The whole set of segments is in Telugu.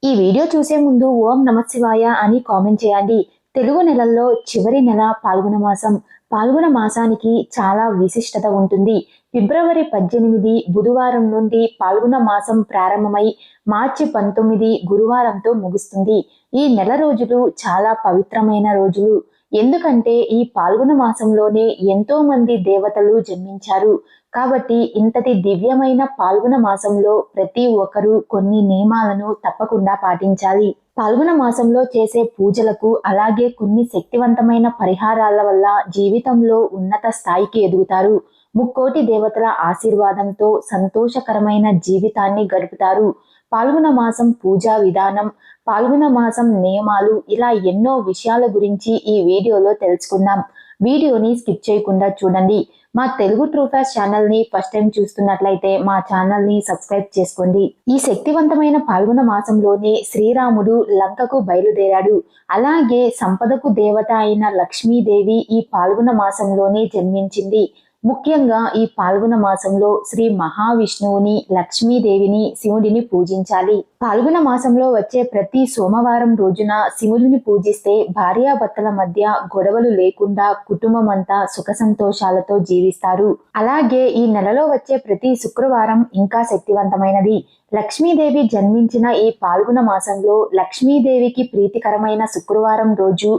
ఈ వీడియో చూసే ముందు ఓం నమఃశివాయ అని కామెంట్ చేయండి. తెలుగు నెలల్లో చివరి నెల పాల్గొన మాసం. పాల్గొన మాసానికి చాలా విశిష్టత ఉంటుంది. ఫిబ్రవరి 18 బుధవారం నుండి పాల్గొన మాసం ప్రారంభమై మార్చి 19 గురువారంతో ముగుస్తుంది. ఈ నెల రోజులు చాలా పవిత్రమైన రోజులు. ఎందుకంటే ఈ పాల్గొన మాసంలోనే ఎంతో మంది దేవతలు జన్మించారు. కాబట్టి ఇంతటి దివ్యమైన పాల్గొన మాసంలో ప్రతి ఒక్కరూ కొన్ని నియమాలను తప్పకుండా పాటించాలి. పాల్గొన మాసంలో చేసే పూజలకు అలాగే కొన్ని శక్తివంతమైన పరిహారాల వల్ల జీవితంలో ఉన్నత స్థాయికి ఎదుగుతారు. ముక్కోటి దేవతల ఆశీర్వాదంతో సంతోషకరమైన జీవితాన్ని గడుపుతారు. పాల్గొన మాసం పూజా విధానం, పాల్గొన మాసం నియమాలు ఇలా ఎన్నో విషయాల గురించి ఈ వీడియోలో తెలుసుకుందాం. వీడియోని స్కిప్ చేయకుండా చూడండి. మా తెలుగు ట్రూ ఫ్యాక్ట్స్ ఛానల్ని ఫస్ట్ టైం చూస్తున్నట్లయితే మా ఛానల్ని సబ్స్క్రైబ్ చేసుకోండి. ఈ శక్తివంతమైన పాల్గొన మాసంలోనే శ్రీరాముడు లంకకు బయలుదేరాడు. అలాగే సంపదకు దేవత అయిన లక్ష్మీదేవి ఈ పాల్గొన మాసంలోనే జన్మించింది. ముఖ్యంగా ఈ పాల్గొన మాసంలో శ్రీ మహావిష్ణువుని, లక్ష్మీదేవిని, శివుడిని పూజించాలి. పాల్గొన మాసంలో వచ్చే ప్రతి సోమవారం రోజున శివుడిని పూజిస్తే భార్యాభర్తల మధ్య గొడవలు లేకుండా కుటుంబం అంతా సుఖ సంతోషాలతో జీవిస్తారు. అలాగే ఈ నెలలో వచ్చే ప్రతి శుక్రవారం ఇంకా శక్తివంతమైనది. లక్ష్మీదేవి జన్మించిన ఈ పాల్గొన మాసంలో లక్ష్మీదేవికి ప్రీతికరమైన శుక్రవారం రోజు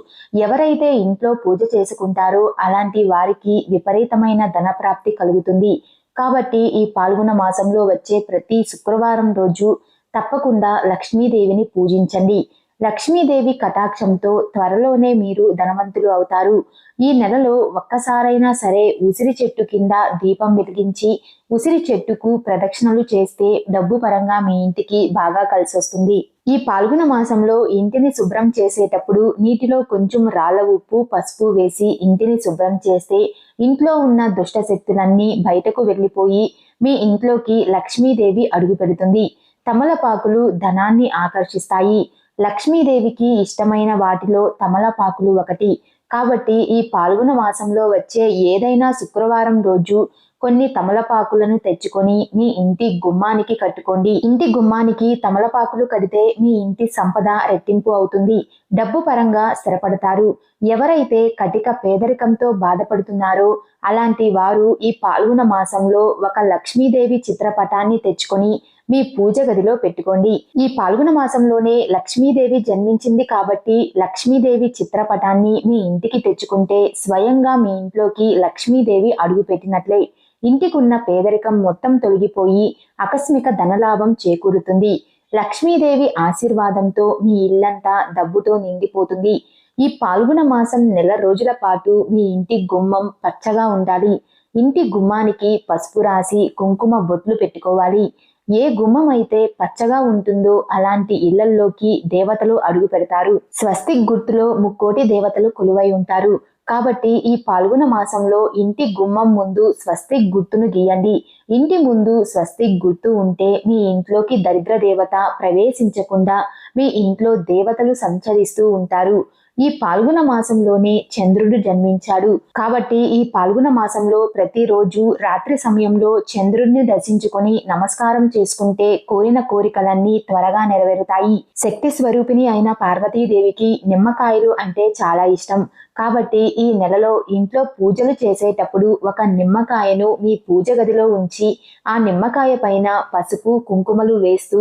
ఎవరైతే ఇంట్లో పూజ చేసుకుంటారో అలాంటి వారికి విపరీతమైన ధనప్రాప్తి కలుగుతుంది. కాబట్టి ఈ పాల్గొన మాసంలో వచ్చే ప్రతి శుక్రవారం రోజు తప్పకుండా లక్ష్మీదేవిని పూజించండి. లక్ష్మీదేవి కటాక్షంతో త్వరలోనే మీరు ధనవంతులు అవుతారు. ఈ నెలలో ఒక్కసారైనా సరే ఉసిరి చెట్టు కింద దీపం వెలిగించి ఉసిరి చెట్టుకు ప్రదక్షిణలు చేస్తే డబ్బు పరంగా మీ ఇంటికి బాగా కలిసి వస్తుంది. ఈ పాల్గొన మాసంలో ఇంటిని శుభ్రం చేసేటప్పుడు నీటిలో కొంచెం రాళ్ళ ఉప్పు, పసుపు వేసి ఇంటిని శుభ్రం చేస్తే ఇంట్లో ఉన్న దుష్ట శక్తులన్నీ బయటకు వెళ్ళిపోయి మీ ఇంట్లోకి లక్ష్మీదేవి అడుగు పెడుతుంది. తమలపాకులు ధనాన్ని ఆకర్షిస్తాయి. లక్ష్మీదేవికి ఇష్టమైన వాటిలో తమలపాకులు ఒకటి. కాబట్టి ఈ పాల్గొన మాసంలో వచ్చే ఏదైనా శుక్రవారం రోజు కొన్ని తమలపాకులను తెచ్చుకొని మీ ఇంటి గుమ్మానికి కట్టుకోండి. ఇంటి గుమ్మానికి తమలపాకులు కడితే మీ ఇంటి సంపద రెట్టింపు అవుతుంది. డబ్బు పరంగా స్థిరపడతారు. ఎవరైతే కటిక పేదరికంతో బాధపడుతున్నారో అలాంటి వారు ఈ పాల్గొన మాసంలో ఒక లక్ష్మీదేవి చిత్రపటాన్ని తెచ్చుకొని మీ పూజ గదిలో పెట్టుకోండి. ఈ పాల్గొన మాసంలోనే లక్ష్మీదేవి జన్మించింది కాబట్టి లక్ష్మీదేవి చిత్రపటాన్ని మీ ఇంటికి తెచ్చుకుంటే స్వయంగా మీ ఇంట్లోకి లక్ష్మీదేవి అడుగు పెట్టినట్లే. ఇంటికున్న పేదరికం మొత్తం తొలగిపోయి ఆకస్మిక ధనలాభం చేకూరుతుంది. లక్ష్మీదేవి ఆశీర్వాదంతో మీ ఇల్లంతా డబ్బుతో నిండిపోతుంది. ఈ పాల్గొన మాసం నెల రోజుల పాటు మీ ఇంటి గుమ్మం పచ్చగా ఉండాలి. ఇంటి గుమ్మానికి పసుపు రాసి కుంకుమ బొట్లు పెట్టుకోవాలి. ఏ గుమ్మం అయితే పచ్చగా ఉంటుందో అలాంటి ఇళ్లల్లోకి దేవతలు అడుగు పెడతారు. స్వస్తిక్ గుర్తులో ముక్కోటి దేవతలు కొలువై ఉంటారు. కాబట్టి ఈ పాల్గొన మాసంలో ఇంటి గుమ్మం ముందు స్వస్తిక్ గుర్తును గీయండి. ఇంటి ముందు స్వస్తిక్ గుర్తు ఉంటే మీ ఇంట్లోకి దరిద్ర దేవత ప్రవేశించకుండా మీ ఇంట్లో దేవతలు సంచరిస్తూ ఉంటారు. ఈ పాల్గొన మాసంలోనే చంద్రుడు జన్మించాడు. కాబట్టి ఈ పాల్గొన మాసంలో ప్రతిరోజు రాత్రి సమయంలో చంద్రుడిని దర్శించుకొని నమస్కారం చేసుకుంటే కోరిన కోరికలన్నీ త్వరగా నెరవేరుతాయి. శక్తి స్వరూపిణి అయిన పార్వతీదేవికి నిమ్మకాయలు అంటే చాలా ఇష్టం. కాబట్టి ఈ నెలలో ఇంట్లో పూజలు చేసేటప్పుడు ఒక నిమ్మకాయను మీ పూజ గదిలో ఉంచి ఆ నిమ్మకాయ పైన పసుపు, కుంకుమలు వేస్తూ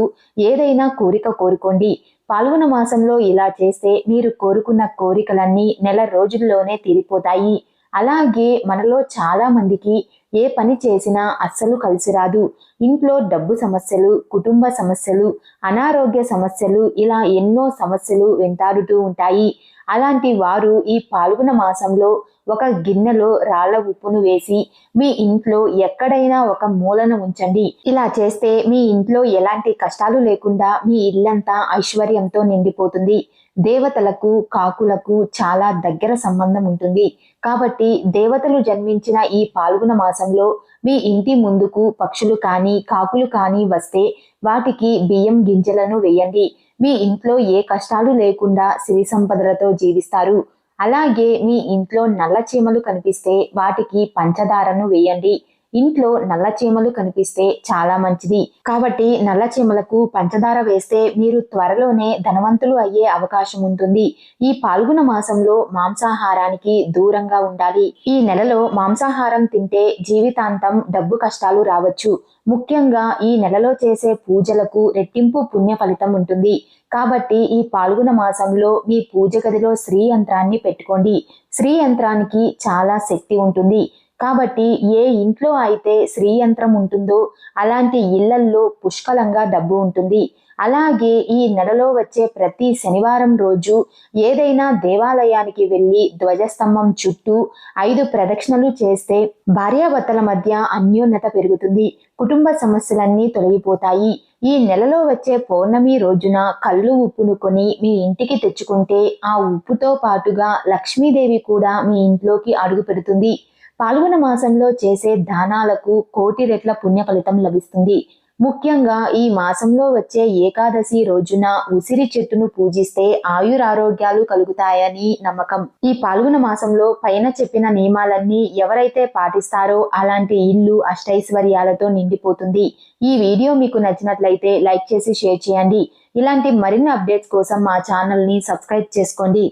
ఏదైనా కోరిక కోరుకోండి. పాల్గొన మాసంలో ఇలా చేస్తే మీరు కోరుకున్న కోరికలన్నీ నెల రోజుల్లోనే తీరిపోతాయి. అలాగే మనలో చాలా మందికి ఏ పని చేసినా అస్సలు కలిసి రాదు. ఇంట్లో డబ్బు సమస్యలు, కుటుంబ సమస్యలు, అనారోగ్య సమస్యలు ఇలా ఎన్నో సమస్యలు వెంటాడుతూ ఉంటాయి. అలాంటి వారు ఈ పాల్గొన మాసంలో ఒక గిన్నెలో రాళ్ల ఉప్పును వేసి మీ ఇంట్లో ఎక్కడైనా ఒక మూలన ఉంచండి. ఇలా చేస్తే మీ ఇంట్లో ఎలాంటి కష్టాలు లేకుండా మీ ఇల్లంతా ఐశ్వర్యంతో నిండిపోతుంది. దేవతలకు, కాకులకు చాలా దగ్గర సంబంధం ఉంటుంది. కాబట్టి దేవతలు జన్మించిన ఈ పాల్గొన మాసంలో మీ ఇంటి ముందుకు పక్షులు కానీ, కాకులు కానీ వస్తే వాటికి బియ్యం గింజలను వేయండి. మీ ఇంట్లో ఏ కష్టాలు లేకుండా సిరి సంపదలతో జీవిస్తారు. అలాగే మీ ఇంట్లో నల్ల చీమలు కనిపిస్తే వాటికి పంచదారను వేయండి. ఇంట్లో నల్ల చీమలు కనిపిస్తే చాలా మంచిది. కాబట్టి నల్ల చీమలకు పంచదార వేస్తే మీరు త్వరలోనే ధనవంతులు అయ్యే అవకాశం ఉంటుంది. ఈ పాల్గొన మాసంలో మాంసాహారానికి దూరంగా ఉండాలి. ఈ నెలలో మాంసాహారం తింటే జీవితాంతం డబ్బు కష్టాలు రావచ్చు. ముఖ్యంగా ఈ నెలలో చేసే పూజలకు రెట్టింపు పుణ్య ఫలితం ఉంటుంది. కాబట్టి ఈ పాల్గొన మాసంలో మీ పూజ గదిలో శ్రీ యంత్రాన్ని పెట్టుకోండి. శ్రీ యంత్రానికి చాలా శక్తి ఉంటుంది. కాబట్టి ఏ ఇంట్లో అయితే శ్రీ యంత్రం ఉంటుందో అలాంటి ఇళ్లల్లో పుష్కలంగా డబ్బు ఉంటుంది. అలాగే ఈ నెలలో వచ్చే ప్రతి శనివారం రోజు ఏదైనా దేవాలయానికి వెళ్ళి ధ్వజస్తంభం చుట్టూ 5 ప్రదక్షిణలు చేస్తే భార్యాభర్తల మధ్య అన్యోన్యత పెరుగుతుంది. కుటుంబ సమస్యలన్నీ తొలగిపోతాయి. ఈ నెలలో వచ్చే పౌర్ణమి రోజున కళ్ళు ఉప్పును కొని మీ ఇంటికి తెచ్చుకుంటే ఆ ఉప్పుతో పాటుగా లక్ష్మీదేవి కూడా మీ ఇంట్లోకి అడుగు పెడుతుంది. పాల్గొన మాసంలో చేసే దానాలకు 1,000,000 రెట్ల పుణ్య ఫలితం లభిస్తుంది. ముఖ్యంగా ఈ మాసంలో వచ్చే ఏకాదశి రోజున ఉసిరి చెట్టును పూజిస్తే ఆయురారోగ్యాలు కలుగుతాయని నమ్మకం. ఈ పాల్గొన మాసంలో పైన చెప్పిన నియమాలన్నీ ఎవరైతే పాటిస్తారో అలాంటి ఇల్లు అష్టైశ్వర్యాలతో నిండిపోతుంది. ఈ వీడియో మీకు నచ్చినట్లయితే లైక్ చేసి షేర్ చేయండి. ఇలాంటి మరిన్ని అప్డేట్స్ కోసం మా ఛానల్ని సబ్స్క్రైబ్ చేసుకోండి.